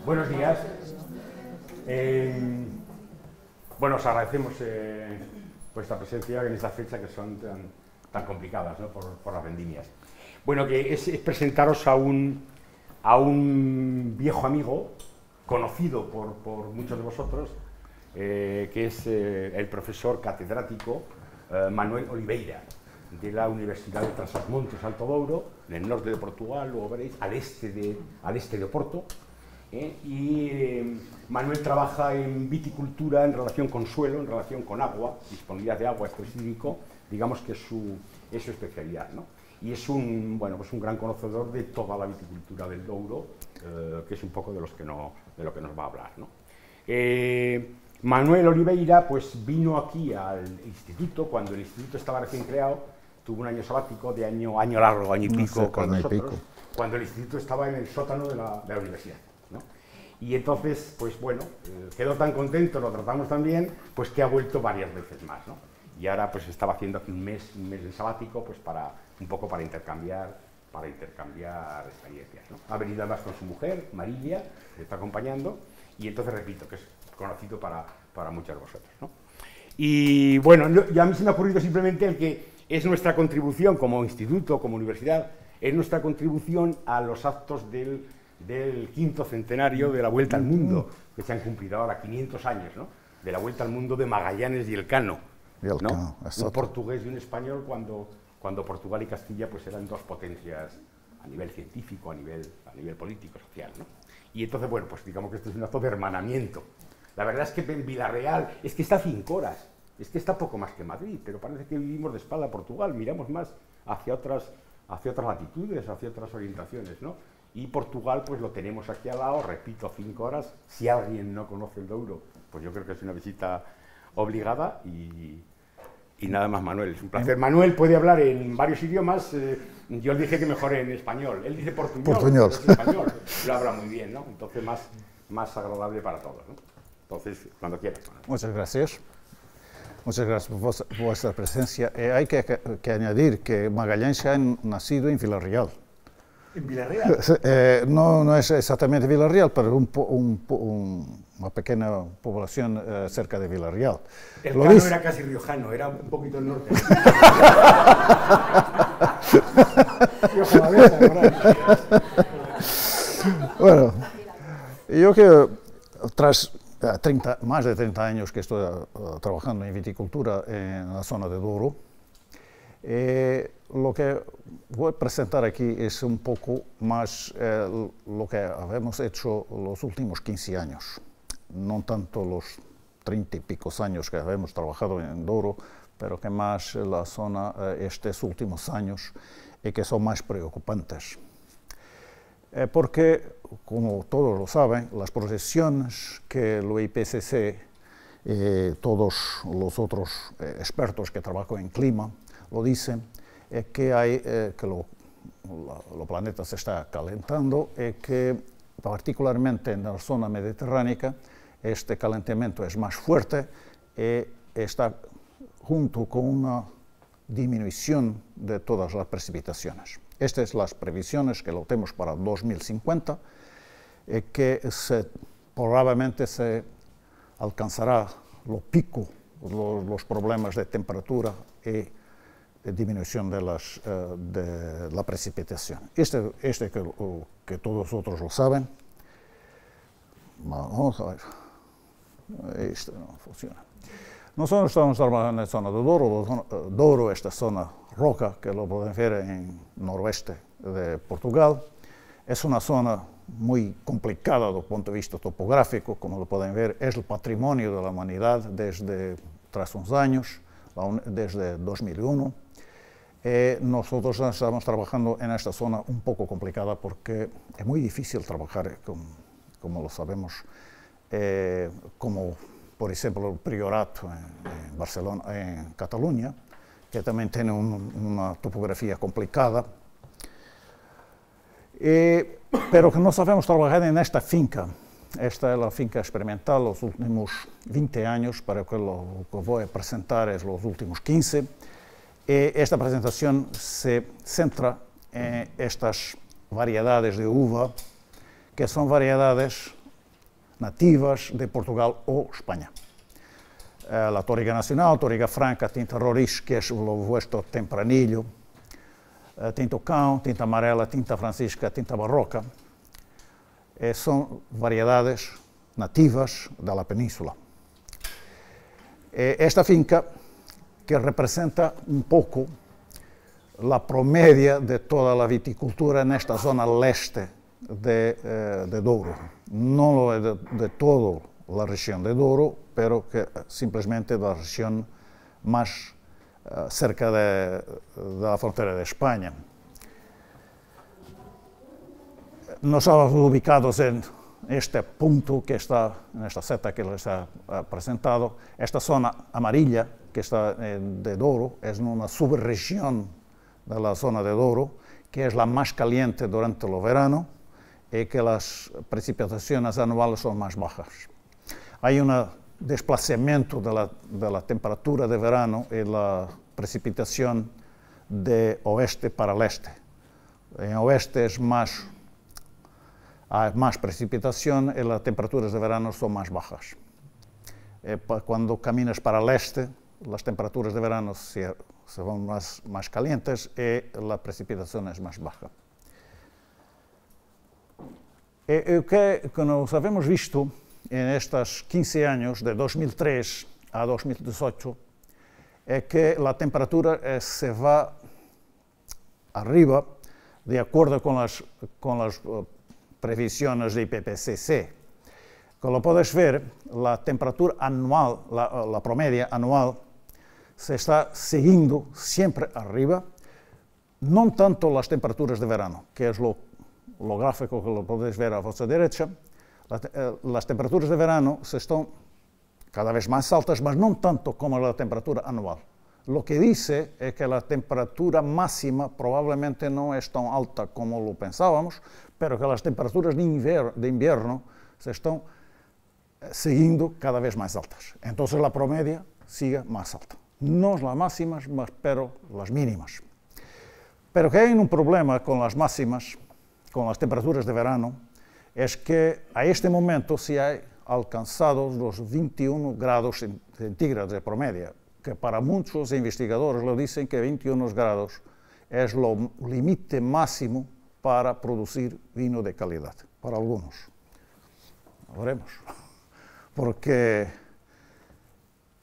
Buenos días. Bueno, os agradecemos vuestra presencia en esta fecha que son tan complicadas, ¿no? por las vendimias. Bueno, que es presentaros a un viejo amigo, conocido por muchos de vosotros, que es el profesor catedrático Manuel Oliveira, de la Universidad de Trás-os-Montes, Alto Douro, en el norte de Portugal, luego veréis, al este de Oporto. Manuel trabaja en viticultura en relación con suelo, en relación con agua, disponibilidad de agua, estrés hídrico, digamos que es su especialidad, ¿no? Y es un gran conocedor de toda la viticultura del Douro, que es un poco de lo que nos va a hablar, ¿no? Manuel Oliveira pues vino aquí al instituto, cuando el instituto estaba recién creado, tuvo un año sabático de año largo, año y pico con nosotros, cuando el instituto estaba en el sótano de la universidad, ¿no? Y entonces, pues bueno, quedó tan contento, lo tratamos tan bien, pues que ha vuelto varias veces más, ¿no? Y ahora pues estaba haciendo aquí un mes de sabático, pues un poco para intercambiar experiencias, ¿no? Ha venido además con su mujer, Marilia, que está acompañando, y entonces repito, que es conocido para muchos de vosotros, ¿no? Y bueno, ya a mí se me ha ocurrido simplemente el que es nuestra contribución como instituto, como universidad, es nuestra contribución a los actos del 5º centenario de la Vuelta al Mundo, que se han cumplido ahora 500 años, ¿no? De la Vuelta al Mundo de Magallanes y Elcano, ¿no? Un portugués y un español cuando Portugal y Castilla pues eran dos potencias a nivel científico, a nivel político, social, ¿no? Y entonces, bueno, pues digamos que esto es un acto de hermanamiento. La verdad es que en Villarreal es que está a 5 horas, es que está poco más que Madrid, pero parece que vivimos de espalda a Portugal, miramos más hacia otras latitudes, hacia otras orientaciones, ¿no? Y Portugal, pues lo tenemos aquí al lado, repito, 5 horas. Si alguien no conoce el Douro, pues yo creo que es una visita obligada y nada más, Manuel, es un placer. Manuel puede hablar en varios idiomas, yo le dije que mejor en español, él dice portuñol. Es español, lo habla muy bien, ¿no? Entonces más agradable para todos, ¿no? Entonces, cuando quieras. Muchas gracias. Muchas gracias por vuestra presencia. Hay que añadir que Magallanes ha nacido en Villarreal. ¿En Villarreal? No es exactamente Villarreal, pero una pequeña población cerca de Villarreal. Elcano era casi riojano, era un poquito el norte. Bueno, yo que tras más de 30 años que estoy trabajando en viticultura en la zona de Douro, lo que voy a presentar aquí es un poco más lo que habíamos hecho los últimos 15 años, no tanto los 30 y pico años que habíamos trabajado en Douro, pero que más la zona estos últimos años y que son más preocupantes. Porque, como todos lo saben, las proyecciones que el IPCC y todos los otros expertos que trabajan en clima lo dicen, es que el planeta se está calentando y que particularmente en la zona mediterránea este calentamiento es más fuerte y está junto con una disminución de todas las precipitaciones. Estas son las previsiones que lo tenemos para 2050, que probablemente se alcanzará los picos, los problemas de temperatura y de disminución de la precipitación. Que todos vosotros lo saben. Vamos a ver. Esto no funciona. Nosotros estamos trabajando en la zona de Douro. Douro, esta zona roca, que lo pueden ver en noroeste de Portugal, es una zona muy complicada desde el punto de vista topográfico, como lo pueden ver, es el patrimonio de la humanidad desde tras unos años, desde 2001. Nosotros estamos trabajando en esta zona un poco complicada porque es muy difícil trabajar, como lo sabemos, como por ejemplo el Priorato en Barcelona, en Cataluña, que también tiene una topografía complicada, pero que no sabemos trabajar en esta finca. Esta es la finca experimental los últimos 20 años, para que lo que voy a presentar es los últimos 15. Esta presentación se centra en estas variedades de uva, que son variedades nativas de Portugal o España. La Tóriga Nacional, Tóriga Franca, Tinta Roriz, que es lo vuestro tempranillo, Tinta Cão, Tinta Amarela, Tinta Francisca, Tinta Barroca, son variedades nativas de la península. Esta finca, que representa un poco la promedia de toda la viticultura en esta zona leste de Douro, no lo es de toda la región de Douro, pero que simplemente de la región más cerca de la frontera de España. Nos estamos ubicados en este punto que está en esta seta que les ha presentado. Esta zona amarilla que está de Douro es una subregión de la zona de Douro, que es la más caliente durante el verano y que las precipitaciones anuales son más bajas. Hay un desplazamiento de la temperatura de verano y la precipitación de oeste para el este. En oeste hay más precipitación y las temperaturas de verano son más bajas. Cuando caminas para el este, las temperaturas de verano se van más calientes y la precipitación es más baja. Que nos habíamos visto en estos 15 años, de 2003 a 2018, es que la temperatura se va arriba de acuerdo con las previsiones de IPCC. Como puedes ver, la temperatura anual, la promedia anual, se está siguiendo siempre arriba, no tanto las temperaturas de verano, que es lo gráfico que lo podéis ver a vuestra derecha. Las temperaturas de verano están cada vez más altas, mas no tanto como la temperatura anual. Lo que dice es que la temperatura máxima probablemente no es tan alta como lo pensábamos, pero que las temperaturas de invierno se están siguiendo cada vez más altas. Entonces la promedia sigue más alta. No las máximas, pero las mínimas. Pero que hay un problema con las máximas, con las temperaturas de verano, es que a este momento se han alcanzado los 21 grados centígrados de promedio, que para muchos investigadores lo dicen que 21 grados es lo límite máximo para producir vino de calidad, para algunos. Veremos, porque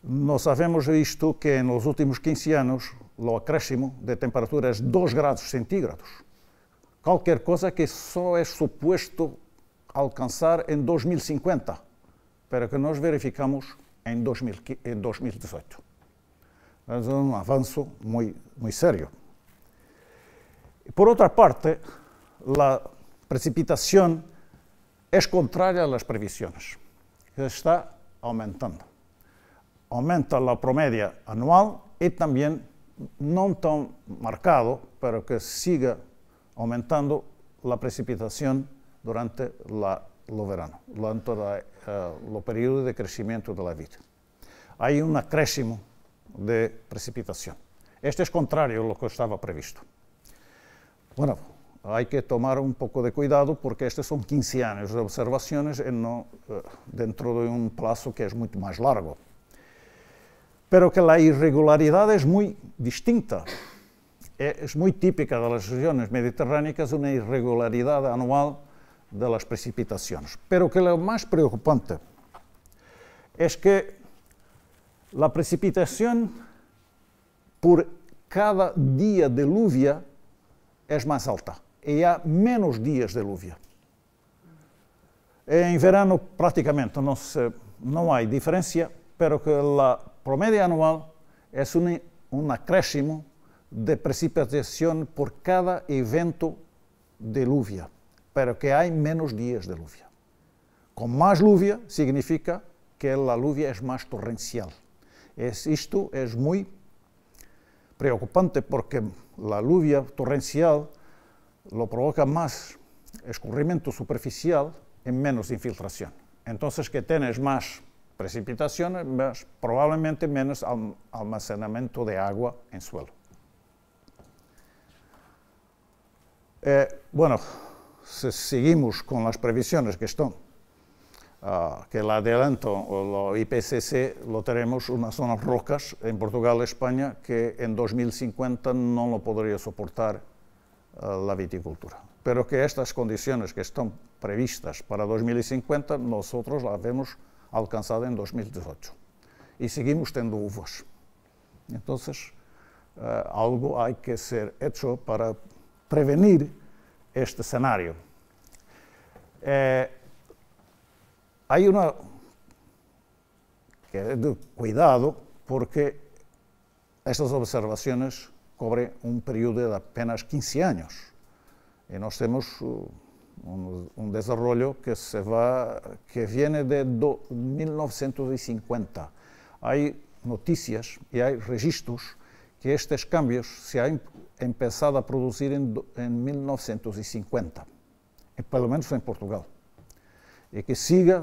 nos habíamos visto que en los últimos 15 años lo acréscimo de temperatura es 2 grados centígrados. Cualquier cosa que solo es supuesto alcanzar en 2050, pero que nos verificamos en 2018. Es un avance muy serio. Por otra parte, la precipitación es contraria a las previsiones, que está aumentando. Aumenta la promedia anual y también, no tan marcado, pero que sigue aumentando la precipitación durante el verano, durante el periodo de crecimiento de la vid. Hay un acréscimo de precipitación. Este es contrario a lo que estaba previsto. Bueno, hay que tomar un poco de cuidado porque estos son 15 años de observaciones y no dentro de un plazo que es mucho más largo. Pero que la irregularidad es muy distinta. Es muy típica de las regiones mediterráneas, una irregularidad anual de las precipitaciones. Pero que lo más preocupante es que la precipitación por cada día de lluvia es más alta y hay menos días de lluvia. En verano prácticamente no hay diferencia, pero que la promedia anual es un acréscimo de precipitación por cada evento de lluvia, pero que hay menos días de lluvia. Con más lluvia significa que la lluvia es más torrencial. Esto es muy preocupante porque la lluvia torrencial lo provoca más escurrimiento superficial y menos infiltración. Entonces, que tienes más precipitación, probablemente menos almacenamiento de agua en suelo. Bueno, si seguimos con las previsiones que están que el adelanto o lo IPCC lo tenemos unas zonas rocas en Portugal y España que en 2050 no lo podría soportar la viticultura. Pero que estas condiciones que están previstas para 2050 nosotros las hemos alcanzado en 2018 y seguimos teniendo uvas. Entonces, algo hay que ser hecho para prevenir este escenario. Hay una que es de cuidado porque estas observaciones cubren un periodo de apenas 15 años y nos tenemos un desarrollo que viene de 1950. Hay noticias y hay registros que estos cambios se han empezado a producir en 1950, pelo menos en Portugal. Y que siga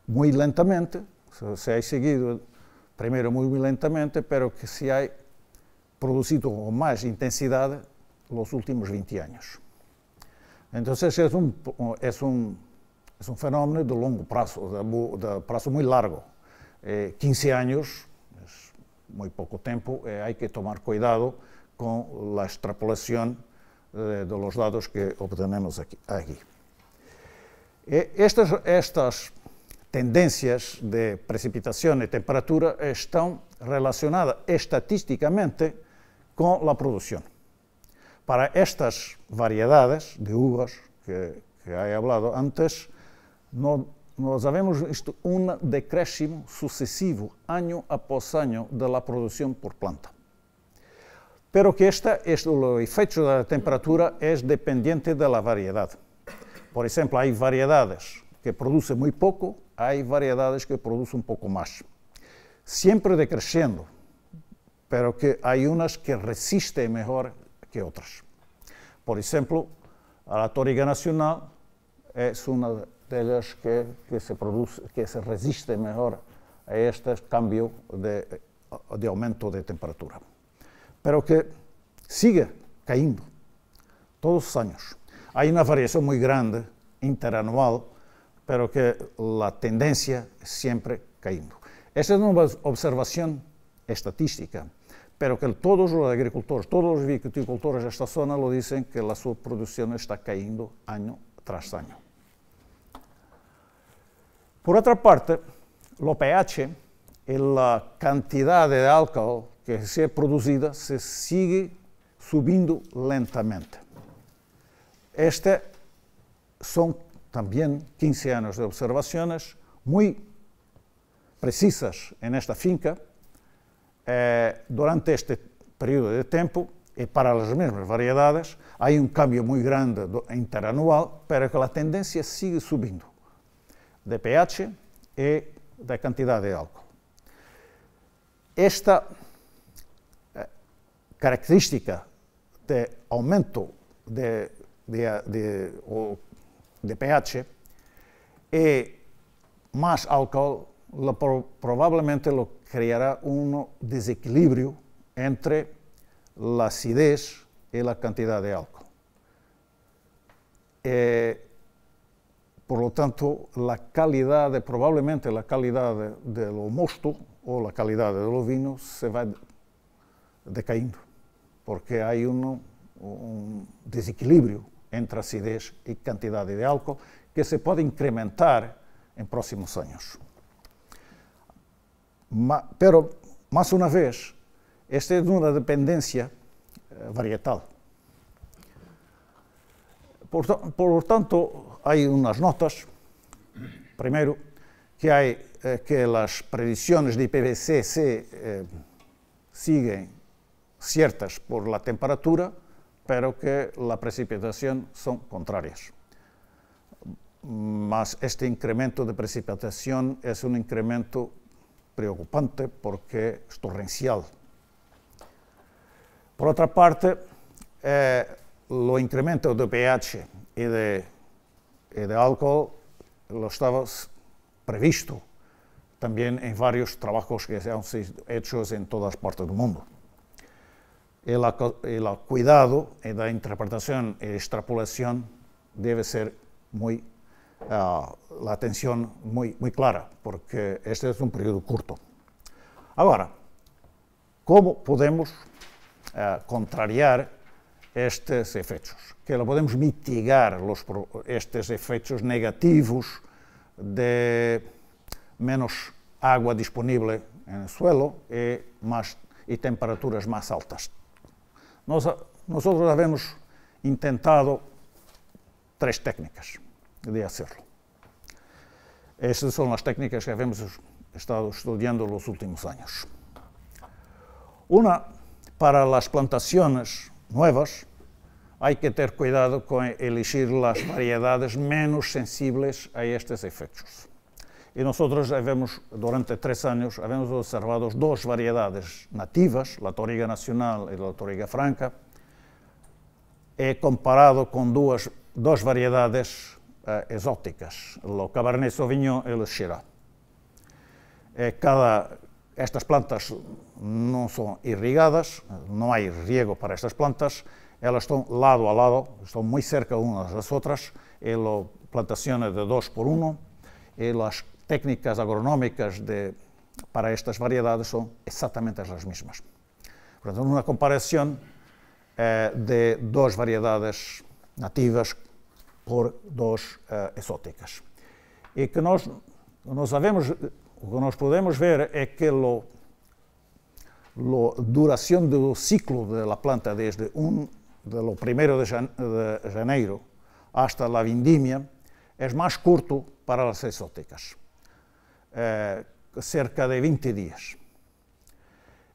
muy lentamente, se ha seguido primero muy lentamente, pero que se ha producido con más intensidad los últimos 20 años. Entonces es un fenómeno de largo plazo, de plazo muy largo. 15 años es muy poco tiempo, hay que tomar cuidado con la extrapolación de los datos que obtenemos aquí. Estas tendencias de precipitación y temperatura están relacionadas estadísticamente con la producción. Para estas variedades de uvas que he hablado antes, nos habíamos visto un decréscimo sucesivo, año após año, de la producción por planta. Pero que el efecto de la temperatura es dependiente de la variedad. Por ejemplo, hay variedades que producen muy poco, hay variedades que producen un poco más. Siempre decreciendo, pero que hay unas que resisten mejor que otras. Por ejemplo, la Touriga Nacional es una de ellas que se resiste mejor a este cambio de aumento de temperatura. Pero que sigue cayendo todos los años. Hay una variación muy grande, interanual, pero que la tendencia es siempre cayendo. Esa es una observación estadística, pero que todos los agricultores, todos los viticultores de esta zona lo dicen que su producción está cayendo año tras año. Por otra parte, el pH y la cantidad de alcohol que se ha producido se sigue subiendo lentamente. Son también 15 años de observaciones muy precisas en esta finca. Durante este periodo de tiempo, y para las mismas variedades, hay un cambio muy grande interanual, pero que la tendencia sigue subiendo de pH y de cantidad de alcohol. Esta característica de aumento de pH y más alcohol probablemente lo creará un desequilibrio entre la acidez y la cantidad de alcohol. Por lo tanto, probablemente la calidad del mosto o la calidad de los vinos se va decayendo, porque hay un desequilibrio entre acidez y cantidad de alcohol que se puede incrementar en próximos años. Pero, más una vez, esta es una dependencia varietal. Por lo tanto, hay unas notas. Primero, que las predicciones de IPCC siguen ciertas por la temperatura, pero que la precipitación son contrarias. Mas este incremento de precipitación es un incremento preocupante porque es torrencial. Por otra parte, lo incremento de pH y de alcohol lo estaba previsto también en varios trabajos que se han hecho en todas partes del mundo. El cuidado y la interpretación y extrapolación debe ser muy la atención muy clara, porque este es un periodo corto. Ahora, ¿cómo podemos contrariar estos efectos? Que lo podemos mitigar estos efectos negativos de menos agua disponible en el suelo y temperaturas más altas. Nosotros habíamos intentado 3 técnicas de hacerlo. Estas son las técnicas que habíamos estado estudiando los últimos años. Una, para las plantaciones nuevas, hay que tener cuidado con elegir las variedades menos sensibles a estos efectos. Y nosotros durante 3 años, habíamos observado 2 variedades nativas, la Touriga Nacional y la Touriga Franca, he comparado con dos variedades exóticas, el Cabernet Sauvignon y el Shiraz. Estas plantas no son irrigadas, no hay riego para estas plantas, elas están lado a lado, están muy cerca unas de las otras, y las plantaciones de 2 por 1, y las técnicas agronómicas para estas variedades son exactamente las mismas. Por tanto, una comparación de 2 variedades nativas por 2 exóticas. Y que nós podemos ver es que la duración del ciclo de la planta desde lo 1 de janeiro hasta la vendimia es más corto para las exóticas, cerca de 20 días.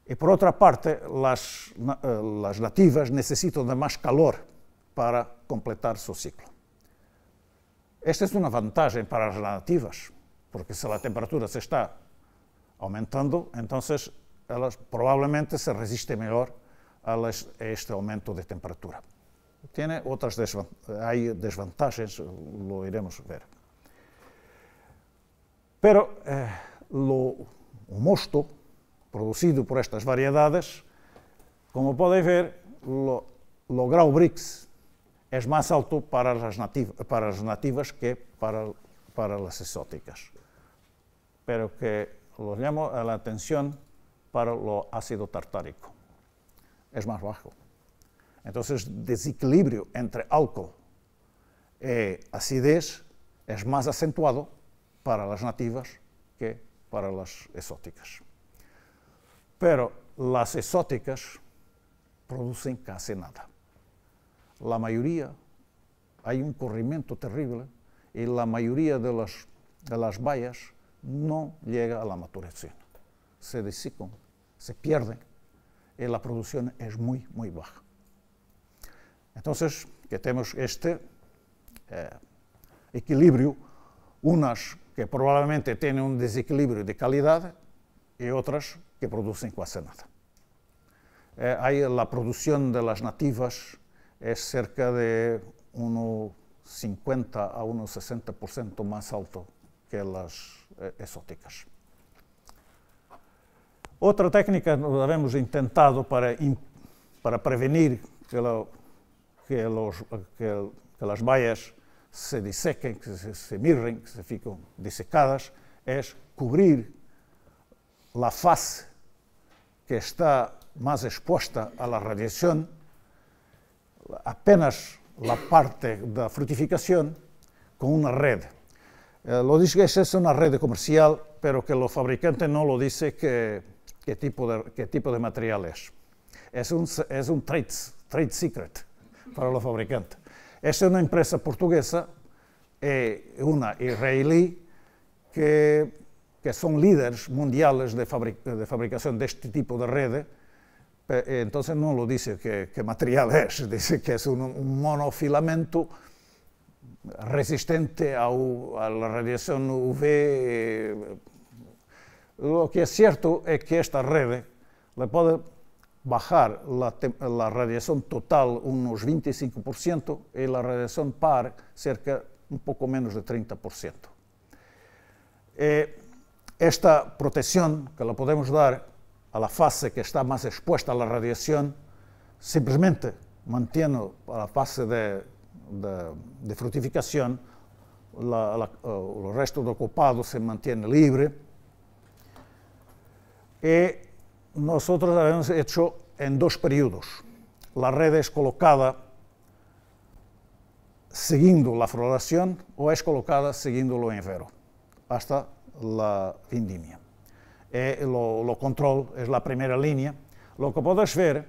Y por otra parte, las nativas necesitan de más calor para completar su ciclo. Esta es una ventaja para las nativas, porque si la temperatura se está aumentando, entonces elas probablemente se resisten mejor a este aumento de temperatura. Tiene otras hay desventajas, lo iremos ver. Pero o mosto producido por estas variedades, como podéis ver, lo grau Brix es más alto para las nativas que para las exóticas. Pero que lo llamo a la atención para lo ácido tartárico. Es más bajo. Entonces, el desequilibrio entre alcohol y acidez es más acentuado para las nativas que para las exóticas. Pero las exóticas producen casi nada. La mayoría, hay un corrimiento terrible y la mayoría de las bayas no llega a la maduración. Se desecan, se pierden y la producción es muy baja. Entonces, que tenemos este equilibrio, unas que probablemente tienen un desequilibrio de calidad y otras que producen casi nada. La producción de las nativas es cerca de unos 50 a unos 60% más alto que las exóticas. Otra técnica que hemos intentado para prevenir que las bayas se disequen, que se mirren, que se fiquen disecadas, es cubrir la fase que está más expuesta a la radiación, apenas la parte de fructificación, con una red. Lo dice que es una red comercial, pero que los fabricantes no lo dicen qué tipo de material es. Es un trade secret para los fabricantes. Es una empresa portuguesa y una israelí que son líderes mundiales de fabricación de este tipo de red. Entonces no lo dice qué material es, dice que es un monofilamento resistente a la radiación UV. Lo que es cierto es que esta red le puede bajar la radiación total unos 25% y la radiación par cerca un poco menos de 30%. Esta protección que la podemos dar a la fase que está más expuesta a la radiación, simplemente mantiene la fase de fructificación, el resto del copado se mantiene libre. Y nosotros habíamos hecho en 2 periodos. La red es colocada siguiendo la floración o es colocada siguiendo lo invero, hasta la vendimia. Lo control es la primera línea. Lo que puedes ver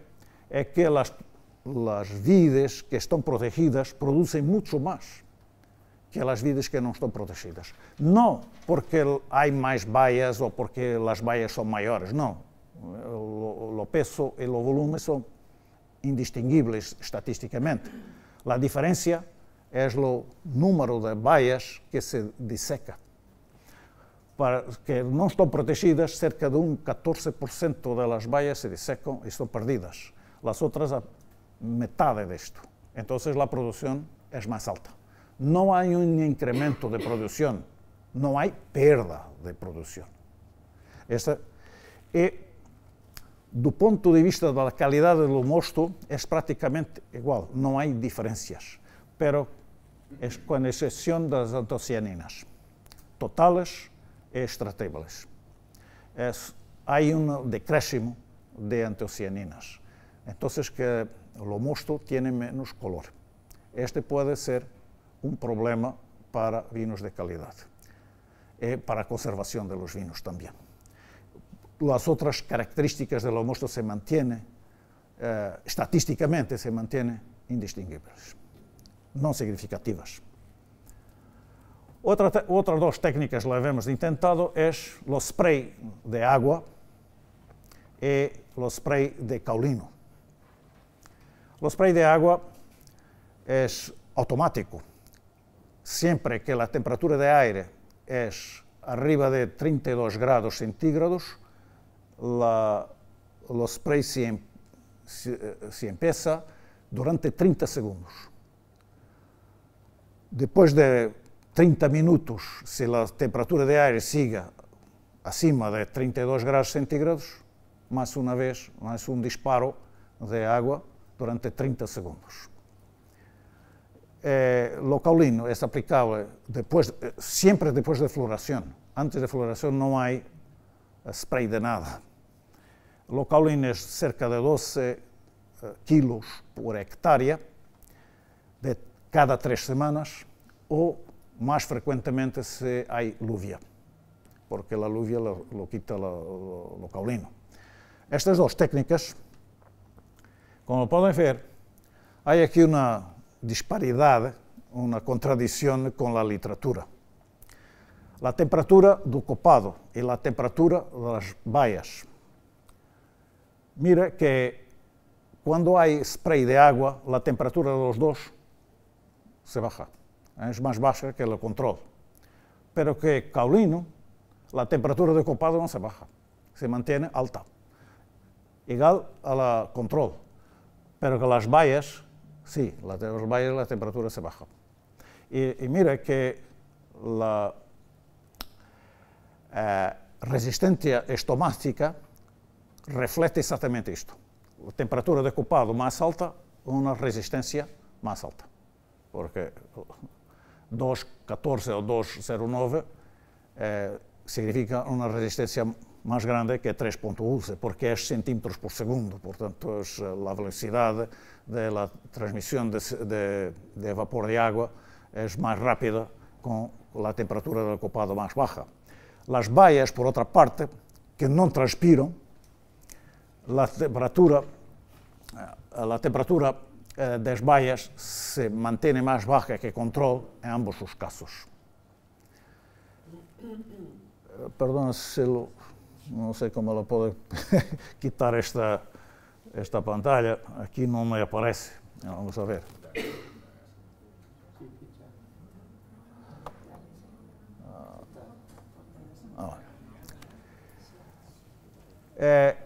es que las vides que están protegidas producen mucho más que las vides que no están protegidas. No porque hay más bayas o porque las bayas son mayores, no. Lo peso y el volumen son indistinguibles estatísticamente. La diferencia es el número de bayas que se diseca. Para que no están protegidas, cerca de un 14% de las bayas se disecan y están perdidas. Las otras, a mitad de esto. Entonces la producción es más alta. No hay un incremento de producción, no hay pérdida de producción. Y do ponto de vista da qualidade do mosto, é praticamente igual, não há diferenças, pero com exceção das antocianinas, totales e extraíveis. Há decréscimo de antocianinas, então que o mosto tem menos color. Este pode ser problema para vinos de qualidade e para a conservação de los vinos também. Las otras características del mosto se mantienen, estadísticamente se mantienen indistinguibles, no significativas. Otras 2 técnicas que hemos intentado es el spray de agua y el spray de caulino. El spray de agua es automático. Siempre que la temperatura de aire es arriba de 32 grados centígrados, el spray se empieza durante 30 segundos. Después de 30 minutos, si la temperatura de aire sigue acima de 32 grados centígrados, más una vez, más un disparo de agua durante 30 segundos. Lo caulino es aplicable siempre después de floración. Antes de floración no hay spray de nada. Lo caulino es cerca de 12 kilos por hectárea de cada 3 semanas o más frecuentemente si hay lluvia, porque la lluvia lo quita lo caulino. Estas 2 técnicas, como pueden ver, hay aquí una disparidad, una contradicción con la literatura. La temperatura del copado y la temperatura de las bayas. Mira que cuando hay spray de agua, la temperatura de los 2 se baja, es más baja que el control. Pero que caulino, la temperatura de copado no se baja, se mantiene alta, igual a la control. Pero que las bayas, sí, las bayas la temperatura se baja. Y mira que la resistencia estomática reflete exatamente isto. A temperatura de copado mais alta, uma resistência mais alta. Porque 2,14 ou 2,09 significa uma resistência mais grande que 3,11, porque é centímetros por segundo. Portanto, a velocidade da transmissão de vapor de água é mais rápida com a temperatura do copado mais baixa. As bayas, por outra parte, que não transpiram, la temperatura das bayas se mantiene más baja que control en ambos los casos. Perdón, no sé cómo lo puedo quitar esta pantalla, aquí no me aparece. Vamos a ver.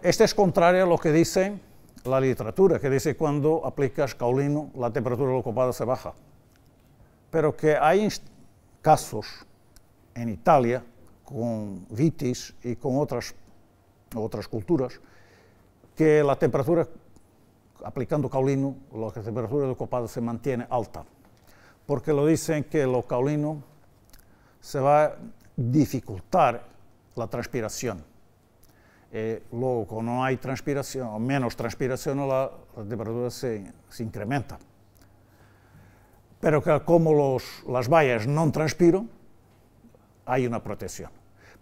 Este es contrario a lo que dice la literatura, que dice que cuando aplicas caulino la temperatura del copado se baja. Pero que hay casos en Italia con vitis y con otras culturas que la temperatura, aplicando caulino, la temperatura del copado se mantiene alta. Porque lo dicen que lo caulino se va a dificultar la transpiración. Luego, cuando no hay transpiración, o menos transpiración, la temperatura se incrementa. Pero que como las bayas no transpiran, hay una protección.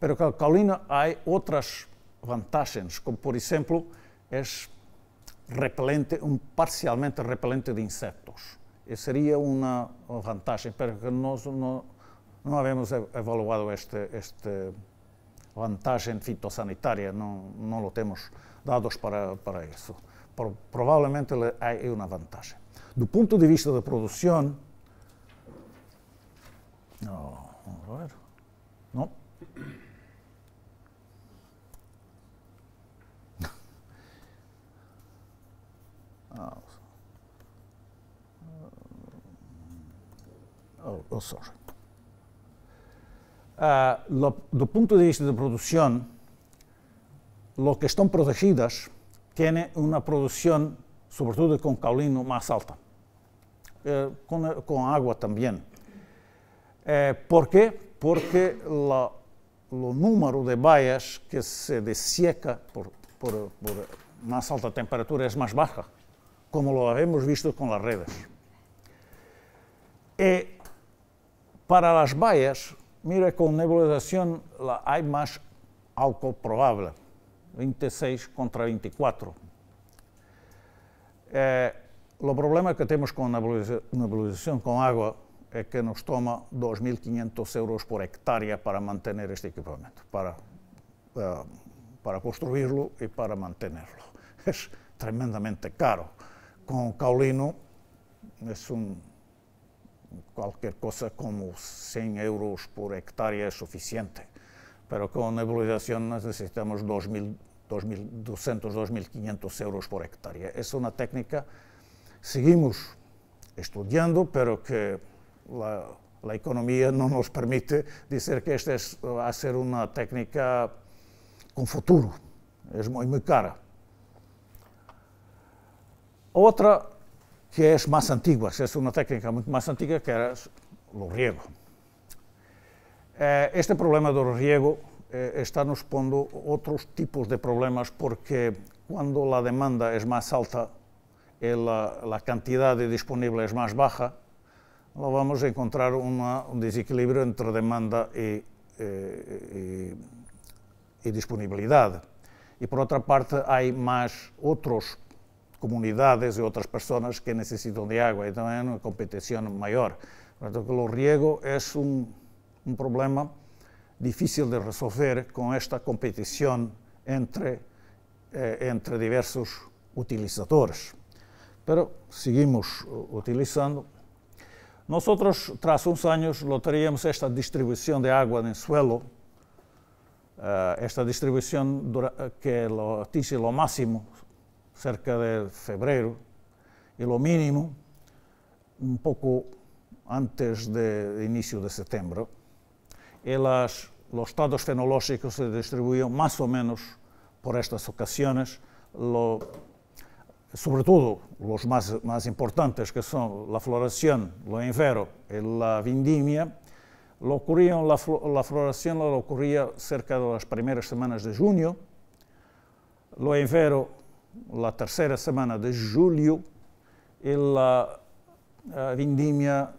Pero que el caolino hay otras vantagens, como por ejemplo, es repelente, parcialmente repelente de insectos. Sería una vantagem, pero que no habemos evaluado esta vantagem fitossanitária, não lo temos dados para isso. Provavelmente há uma vantagem. Do ponto de vista da produção, vamos ver, não. Sorry. Do punto de vista de producción, lo que están protegidas tienen una producción, sobre todo con caolino, más alta, con agua también. ¿Por qué? Porque el número de bayas que se desseca por más alta temperatura es más baja, como lo habíamos visto con las redes. Para las bayas, mira, con nebulización hay más álcool probable, 26 contra 24. El problema que tenemos con nebulización con agua es que nos toma 2.500 euros por hectárea para mantener este equipamiento, para construirlo y para mantenerlo. Es tremendamente caro. Con caolino es cualquier cosa como 100 euros por hectárea es suficiente, pero con nebulización necesitamos 2.200, 2.500 euros por hectárea. Es una técnica, seguimos estudiando, pero que la economía no nos permite decir que esta va a ser una técnica con futuro, es muy cara. Otra que es más antigua, es una técnica mucho más antigua, que es el riego. Este problema del riego está nos poniendo otros tipos de problemas, porque cuando la demanda es más alta y la cantidad disponible es más baja, lo vamos a encontrar un desequilibrio entre demanda y disponibilidad. Y por otra parte hay más otros comunidades y otras personas que necesitan de agua, y también una competición mayor. Por lo tanto, el riego es un problema difícil de resolver con esta competición entre diversos utilizadores. Pero seguimos utilizando. Nosotros, tras unos años, lo teníamos esta distribución de agua en el suelo, esta distribución que lo atinge lo máximo cerca de febrero, y lo mínimo un poco antes de inicio de septiembre. Y los estados fenológicos se distribuyen más o menos por estas ocasiones, sobre todo los más importantes, que son la floración, el invierno y la vendimia. La floración ocurría cerca de las primeras semanas de junio, el invierno la tercera semana de julio y la vendimia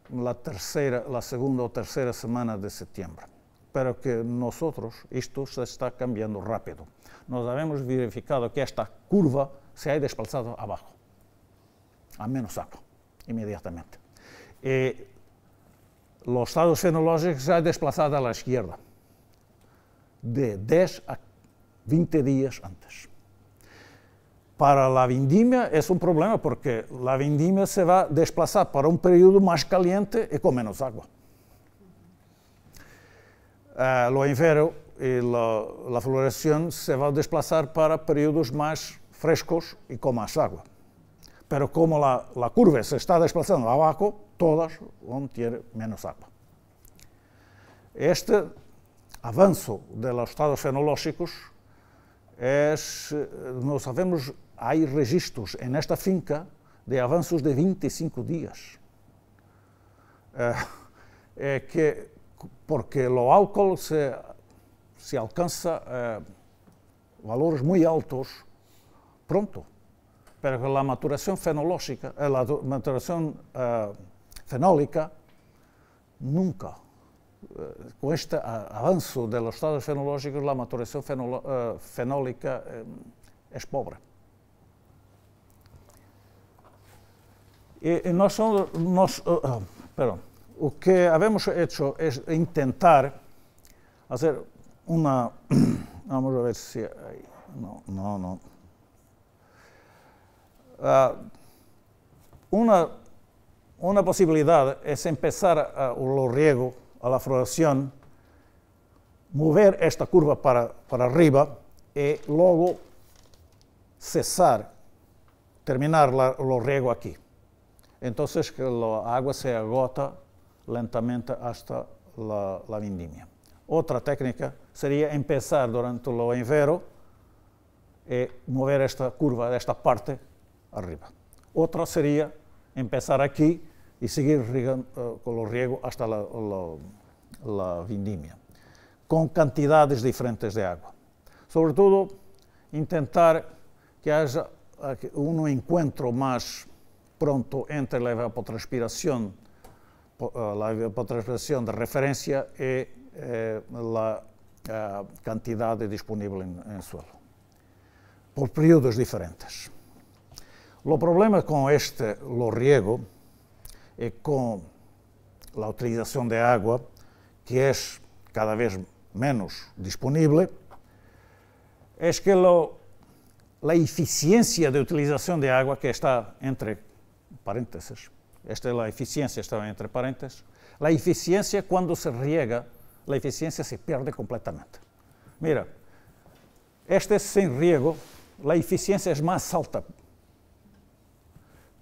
la segunda o tercera semana de septiembre. Pero que nosotros, esto se está cambiando rápido. Nos habíamos verificado que esta curva se ha desplazado abajo, a menos agua, inmediatamente. Y los estados fenológicos se han desplazado a la izquierda, de 10 a 20 días antes. Para la vendimia es un problema, porque la vendimia se va a desplazar para un periodo más caliente y con menos agua. Lo invierno y la floración se va a desplazar para periodos más frescos y con más agua. Pero como la curva se está desplazando abajo, todas tienen menos agua. Este avance de los estados fenológicos no sabemos, hay registros en esta finca de avances de 25 días, que porque el alcohol se alcanza valores muy altos pronto, pero la maturación fenológica, la maturación fenólica, nunca. Con este avance de los estados fenológicos, la maturación fenólica es pobre. Lo que habíamos hecho es intentar hacer una... Vamos a ver si... No. Una posibilidad es empezar lo riego a la floración, mover esta curva para arriba y luego cesar, terminar lo riego aquí. Entonces que la agua se agota lentamente hasta la vendimia. Otra técnica sería empezar durante lo invierno y mover esta curva de esta parte arriba. Otra sería empezar aquí y seguir con el riego hasta la vendimia, con cantidades diferentes de agua. Sobre todo, intentar que haya un encuentro más pronto entre la evapotranspiración de referencia y la cantidad disponible en el suelo, por periodos diferentes. El problema con lo riego y con la utilización de agua, que es cada vez menos disponible, es que la eficiencia de utilización de agua, que está entre paréntesis, la eficiencia está entre paréntesis, la eficiencia cuando se riega, la eficiencia se pierde completamente. Mira, sin riego, la eficiencia es más alta.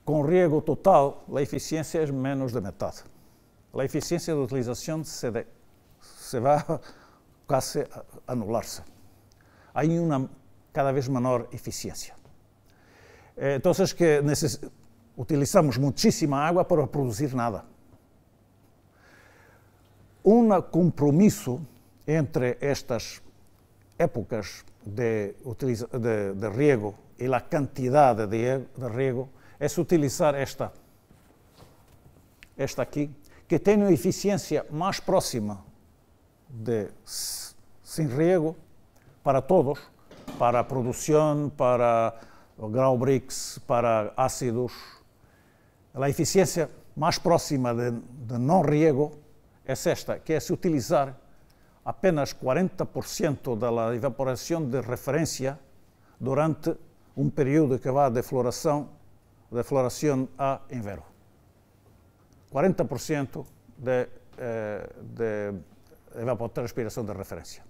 Con riego total, la eficiencia es menos de mitad. La eficiencia de utilización se va casi a anularse. Hay una cada vez menor eficiencia. Entonces, utilizamos muchísima agua para producir nada. Un compromiso entre estas épocas de riego y la cantidad de riego es utilizar esta aquí, que tiene una eficiencia más próxima sin riego para todos, para producción, para grau brix, para ácidos. La eficiencia más próxima de no riego es esta, que es utilizar apenas 40% de la evaporación de referencia durante un periodo que va de floración a invierno. 40% de evapotranspiración de referencia.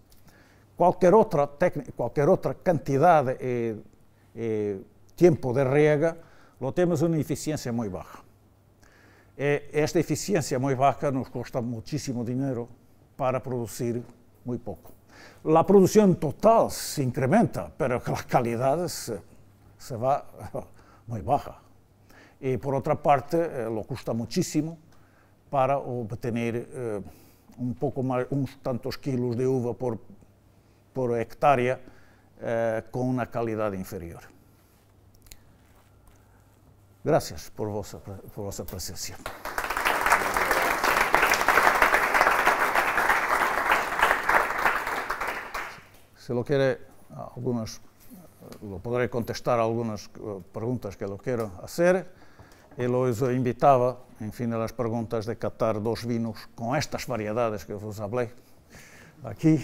Cualquier otra cantidad y tiempo de riega lo tenemos una eficiencia muy baja. Esta eficiencia muy baja nos cuesta muchísimo dinero para producir muy poco. La producción total se incrementa, pero la calidad se va muy baja. Y por otra parte, lo cuesta muchísimo para obtener un poco más, unos tantos kilos de uva por hectárea con una calidad inferior. Gracias por vuestra presencia. Si lo quiere, lo podré contestar a algunas preguntas que lo quiero hacer. Y los invitaba, en fin, a las preguntas de catar dos vinos con estas variedades que os hablé. Aquí,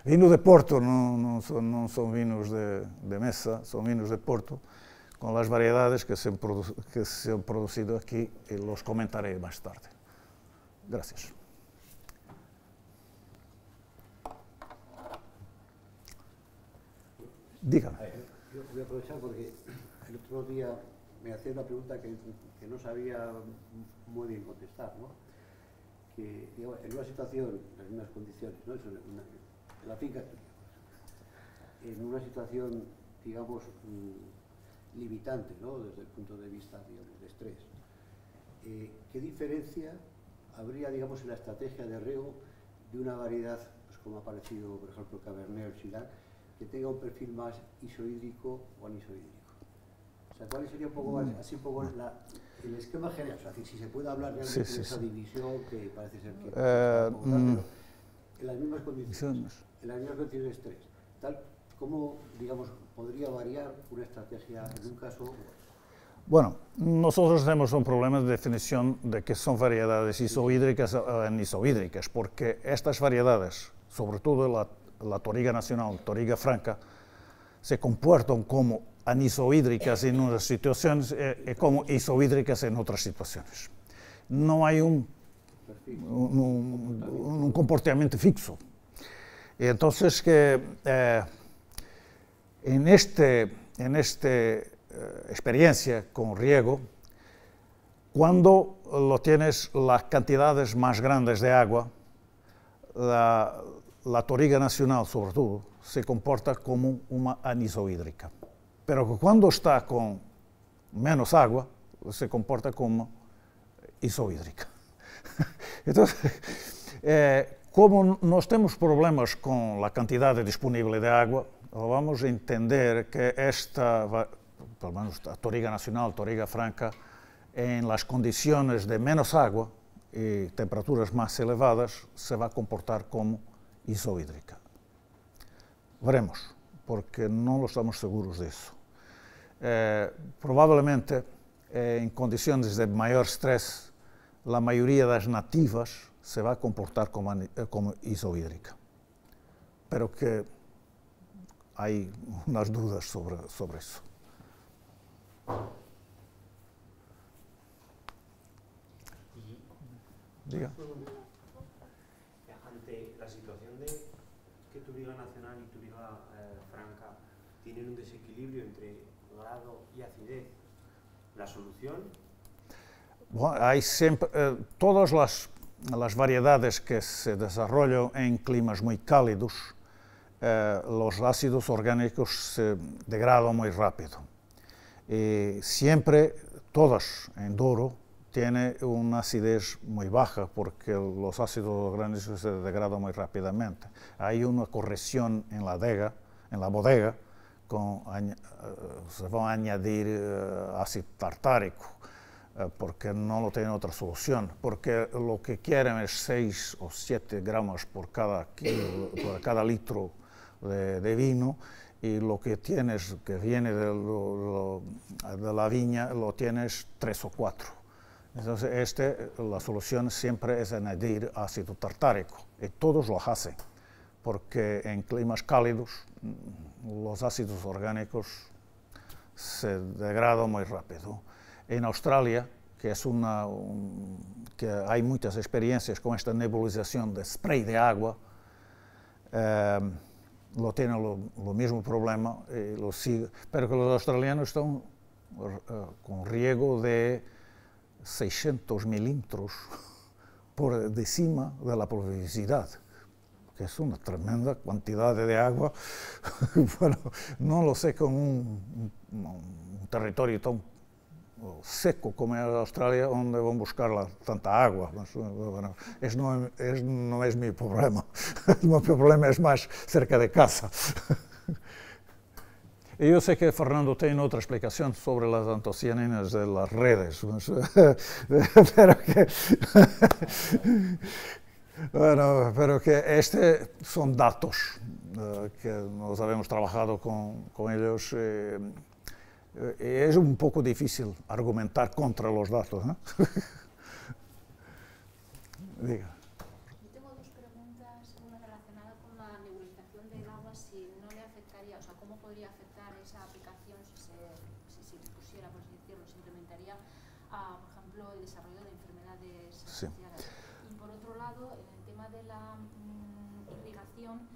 vino de Porto, no son vinos de mesa, son vinos de Porto, con las variedades que se han producido aquí, y los comentaré más tarde. Gracias. Dígame. Yo voy a aprovechar porque el otro día me hacía una pregunta que no sabía muy bien contestar, ¿no? Que en una situación, en unas condiciones, ¿no? En la finca, en una situación, digamos, limitante, ¿no? Desde el punto de vista, digamos, de estrés. ¿Qué diferencia habría, digamos, en la estrategia de riego de una variedad, pues como ha aparecido, por ejemplo, el Cabernet o el Syrah, que tenga un perfil más isohídrico o anisohídrico? O sea, ¿cuál sería un poco así un poco el esquema general? O sea, si se puede hablar realmente de esa división que parece ser que pero en las mismas condiciones, de estrés, tal, ¿cómo, digamos, podría variar una estrategia en un caso? Bueno, nosotros tenemos un problema de definición de qué son variedades isohídricas o anisohídricas, porque estas variedades, sobre todo la Touriga nacional, Touriga franca, se comportan como anisohídricas en unas situaciones y como isohídricas en otras situaciones. No hay un comportamiento fixo. Y entonces en esta experiencia con riego, cuando lo tienes las cantidades más grandes de agua, la Touriga nacional, sobre todo, se comporta como una anisohídrica. Pero cuando está con menos agua, se comporta como isohídrica. Entonces, como nós temos problemas com a quantidade disponível de água, vamos entender que pelo menos a Touriga nacional, Touriga franca, em las condições de menos água e temperaturas mais elevadas, se vai comportar como isohídrica. Veremos, porque não estamos seguros disso. Provavelmente, em condições de maior stress, a maioria das nativas se vai comportar como isohídrica. Pero que há umas dúvidas sobre isso. Diga. Ante la situación de que Touriga nacional y Touriga franca tienen un desequilibrio entre grado y acidez, ¿la solución? Bueno, hay siempre, todas las variedades que se desarrollan en climas muy cálidos, los ácidos orgánicos se degradan muy rápido. Y siempre, todas en Douro, tienen una acidez muy baja porque los ácidos orgánicos se degradan muy rápidamente. Hay una corrección en la bodega, se va a añadir ácido tartárico, porque no lo tienen otra solución, porque lo que quieren es 6 o 7 gramos por cada litro de vino, y lo que tienes que viene de la viña lo tienes 3 o 4. Entonces la solución siempre es añadir ácido tartárico, y todos lo hacen, porque en climas cálidos los ácidos orgánicos se degradan muy rápido. En Australia, que hay muchas experiencias con esta nebulización de spray de agua, lo tienen lo mismo problema, lo sigue, pero que los australianos están con riego de 600 milímetros por encima de la pluviosidad, que es una tremenda cantidad de agua. Bueno, no lo sé, con un territorio tan seco como es Australia, donde van a buscar tanta agua. Bueno, no es mi problema. Mi problema es más cerca de casa. Y yo sé que Fernando tiene otra explicación sobre las antocianinas de las redes, pero que son datos que nos habíamos trabajado con ellos. Es un poco difícil argumentar contra los datos, ¿no? Diga. Yo tengo dos preguntas, una relacionada con la nebulización del agua, si no le afectaría, o sea, cómo podría afectar esa aplicación si se pusiera, por así decirlo, se implementaría a, por ejemplo, el desarrollo de enfermedades asociadas. Sí. Y por otro lado, en el tema de la irrigación,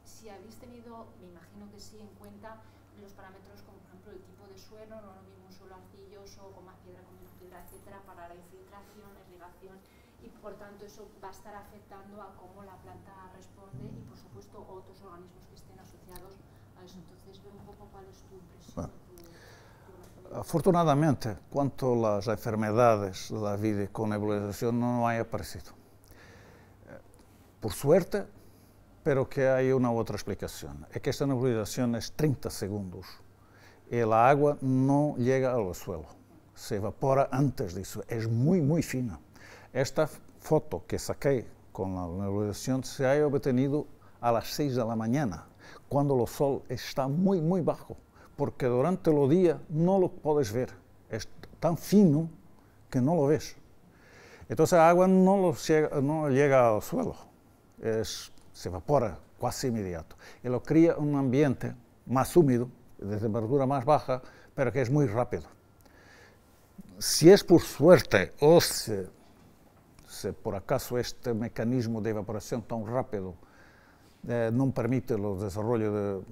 si habéis tenido, me imagino que sí, en cuenta los parámetros como por ejemplo el tipo de suelo, no lo mismo un suelo arcilloso, con más piedra, con menos piedra, etcétera, para la infiltración, la irrigación, y por tanto eso va a estar afectando a cómo la planta responde y por supuesto otros organismos que estén asociados a eso. Entonces ve un poco cuál es tu impresión. Afortunadamente, cuanto a las enfermedades de la vida con nebulización no hay aparecido. por suerte, pero que hay una otra explicación. Es que esta nebulización es 30 segundos y la agua no llega al suelo, se evapora antes de eso, es muy, muy fina. Esta foto que saqué con la nebulización se ha obtenido a las 6 de la mañana, cuando el sol está muy, muy bajo, porque durante el día no lo puedes ver, es tan fino que no lo ves. Entonces la agua no llega al suelo, se evapora casi inmediato. Y lo crea un ambiente más húmedo, de temperatura más baja, pero que es muy rápido. Si es por suerte o si por acaso este mecanismo de evaporación tan rápido no permite el desarrollo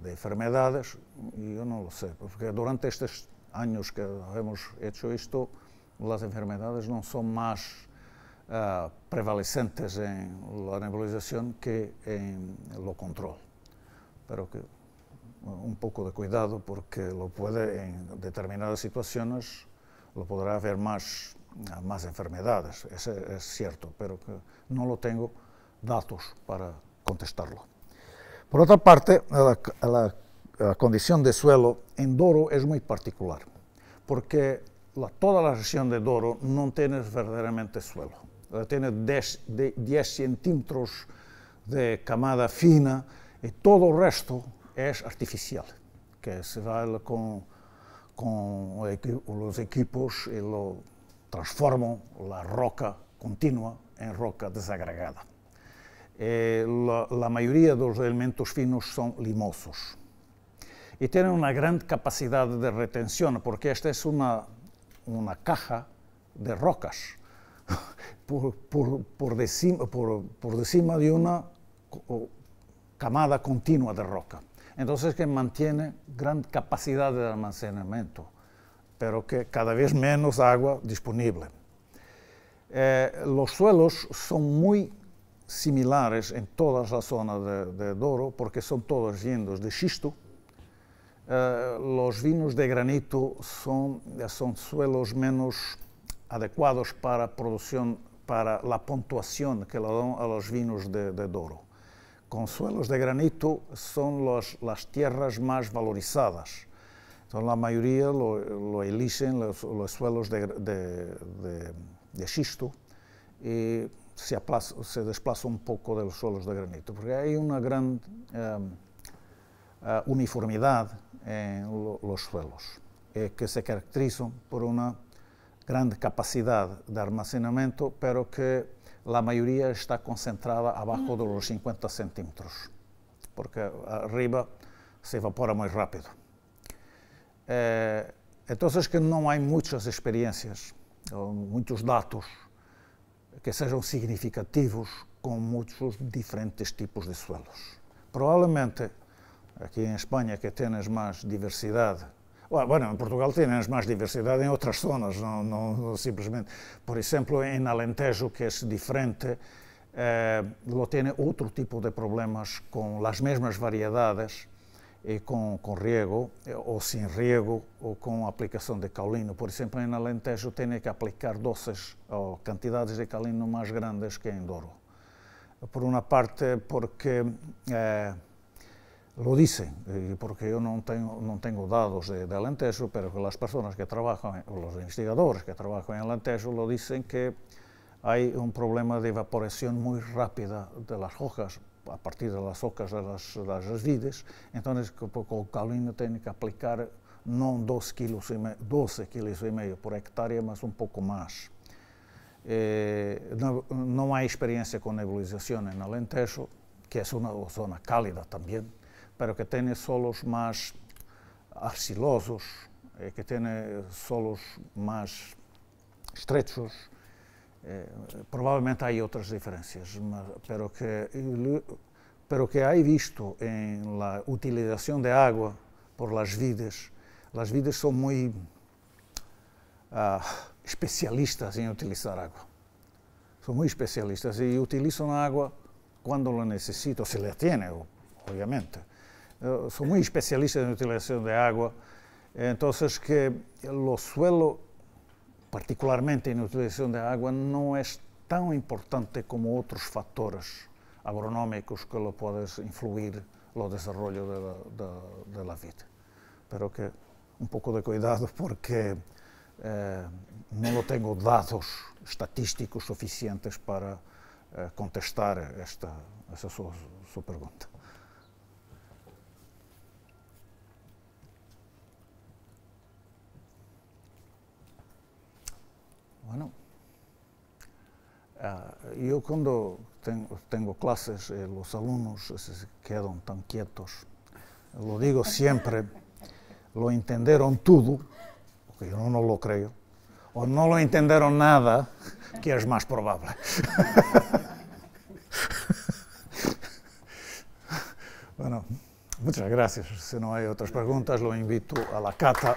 de enfermedades, yo no lo sé, porque durante estos años que hemos hecho esto, las enfermedades no son más prevalecentes en la nebulización que en lo control. Pero que un poco de cuidado, porque en determinadas situaciones lo podrá haber más enfermedades, eso es cierto, pero que no lo tengo datos para contestarlo. Por otra parte, la condición de suelo en Douro es muy particular, porque toda la región de Douro no tiene verdaderamente suelo. Tiene 10 centímetros de camada fina y todo el resto es artificial, que se va con los equipos y lo transforman la roca continua en roca desagregada. La mayoría de los elementos finos son limosos y tienen una gran capacidad de retención, porque esta es una caja de rocas por encima de una camada continua de roca. Entonces que mantiene gran capacidad de almacenamiento, pero que cada vez menos agua disponible. Los suelos son muy similares en todas las zonas de Douro, porque son todos llenos de xisto. Los vinos de granito son suelos menos adecuados para la puntuación que le dan a los vinos de Douro. Con suelos de granito son las tierras más valorizadas. Entonces, la mayoría lo eligen los suelos de xisto y se desplaza un poco de los suelos de granito, porque hay una gran uniformidad en los suelos, que se caracterizan por una gran capacidad de almacenamiento, pero que la mayoría está concentrada abajo de los 50 centímetros, porque arriba se evapora muy rápido. Entonces que no hay muchas experiencias, o muchos datos que sean significativos con muchos diferentes tipos de suelos. Probablemente aquí en España, que tienes más diversidad, bueno, en Portugal tienes más diversidad en otras zonas, no simplemente. Por ejemplo, en Alentejo, que es diferente, lo tiene otro tipo de problemas con las mismas variedades, con riego o sin riego o con aplicación de caolino. Por ejemplo, en Alentejo tiene que aplicar dosis o cantidades de caolino más grandes que en Douro. Por una parte, porque lo dicen, porque yo no tengo datos de Alentejo, pero que las personas que trabajan, los investigadores que trabajan en Alentejo, lo dicen que hay un problema de evaporación muy rápida de las hojas, a partir de las hojas de las vides. Entonces, con caolino tiene que aplicar no 12 kilos y medio por hectárea, mas un poco más. No hay experiencia con nebulización en Alentejo, que es una zona cálida también, pero que tiene suelos más arcilosos, que tiene suelos más estrechos. Probablemente hay otras diferencias, pero que hay visto en la utilización de agua por las vides son muy especialistas en utilizar agua. Son muy especialistas y utilizan agua cuando lo necesitan, si la tiene, obviamente. Son muy especialistas en la utilización de agua, entonces que los suelos, particularmente en la utilización de agua, no es tan importante como otros factores agronómicos que lo puedes influir el desarrollo de la vida. Pero que un poco de cuidado porque no tengo datos estatísticos suficientes para contestar esa su pregunta. Bueno, yo cuando tengo clases, los alumnos se quedan tan quietos. Lo digo siempre, lo entendieron todo, porque yo no lo creo, o no lo entendieron nada, que es más probable. Bueno, muchas gracias. Si no hay otras preguntas, lo invito a la cata.